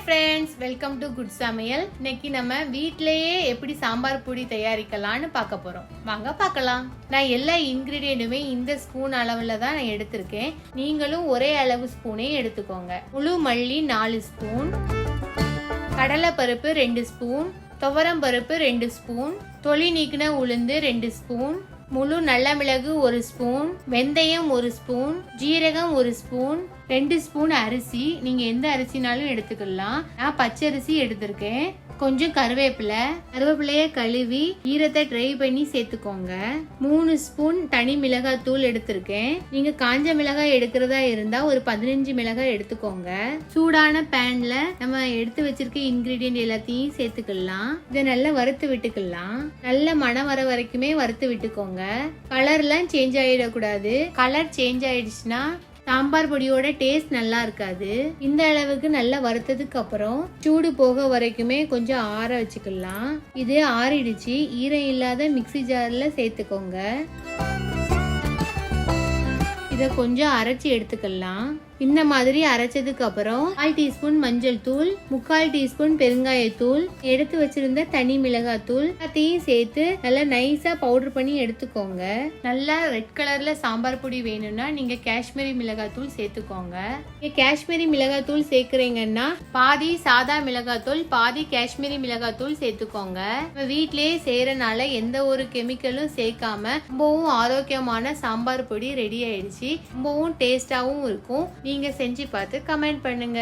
Friends, welcome to good சமையல். இன்னைக்கு நம்ம வீட்டிலேயே எப்படி சாம்பார் பொடி தயாரிக்கலாம்னு பார்க்க போறோம். வாங்க பார்க்கலாம். நான் எல்லா இன்கிரீடியன்ட்டுமே இந்த ஸ்பூன் அளவுல தான் நான் எடுத்திருக்கேன். நீங்களும் ஒரே அளவு ஸ்பூனே எடுத்துக்கோங்க. முழு மல்லி 4 ஸ்பூன், கடலை பருப்பு 2 ஸ்பூன், துவரம் பருப்பு 2 ஸ்பூன், தொளி நீக்கின உளுந்து 2 ஸ்பூன், முழு நல்ல மிளகு 1 ஸ்பூன், வெந்தயம் 1 ஸ்பூன், ஜீரகம் 1 ஸ்பூன், 2 ஸ்பூன் அரிசி. நீங்க எந்த அரிசினாலும் எடுத்துக்கலாம். நான் பச்சரிசி எடுத்திருக்கேன். கொஞ்சம் கருவேப்பிலைய கழுவி ஈரத்தை ட்ரை பண்ணி சேர்த்துக்கோங்க. 3 ஸ்பூன் தனி மிளகாய் தூள் எடுத்திருக்கேன். நீங்க காஞ்ச மிளகாய் எடுக்கிறதா இருந்தா ஒரு 15 மிளகாய் எடுத்துக்கோங்க. சூடான பேன்ல நம்ம எடுத்து வச்சிருக்க இன்கிரீடியன்ட் எல்லாத்தையும் சேர்த்துக்கலாம். இதை நல்லா வறுத்து விட்டுக்கலாம். நல்ல மணம் வர வரைக்குமே வறுத்து விட்டுக்கோங்க. கலர்லாம் சேஞ்ச் ஆயிடக்கூடாது. கலர் சேஞ்ச் ஆயிடுச்சுன்னா சாம்பார் பொடியோட டேஸ்ட் நல்லா இருக்காது. இந்த அளவுக்கு நல்லா வறுத்ததுக்கு அப்புறம் சூடு போக வரைக்குமே கொஞ்சம் ஆற வச்சுக்கலாம். இது ஆறிடுச்சு. ஈரம் இல்லாத மிக்ஸி ஜார்ல சேர்த்துக்கோங்க. இதை கொஞ்சம் அரைச்சி எடுத்துக்கலாம். இந்த மாதிரி அரைச்சதுக்கு அப்புறம் 1/4 டீஸ்பூன் மஞ்சள் தூள், 3/4 டீஸ்பூன் பெருங்காயத்தூள், எடுத்து வச்சிருந்த தனி மிளகாய் தூள் எல்லாத்தையும் சேர்த்து நல்லா நைஸா பவுடர் பண்ணி எடுத்துக்கோங்க. நல்லா ரெட் கலர்ல சாம்பார் பொடி வேணும்னா நீங்க காஷ்மீரி மிளகாய் தூள் சேர்த்துக்கோங்க. நீங்க காஷ்மீரி மிளகாய் தூள் சேர்க்கிறீங்கன்னா பாதி சாதா மிளகாய் தூள், பாதி காஷ்மீரி மிளகாய் தூள் சேர்த்துக்கோங்க. வீட்லயே செய்யறனால எந்த ஒரு கெமிக்கலும் சேர்க்காம ரொம்பவும் ஆரோக்கியமான சாம்பார் பொடி ரெடி ஆயிடுச்சு. ரொம்பவும் டேஸ்டாவும் இருக்கும். நீங்க செஞ்சு பார்த்து கமெண்ட் பண்ணுங்க.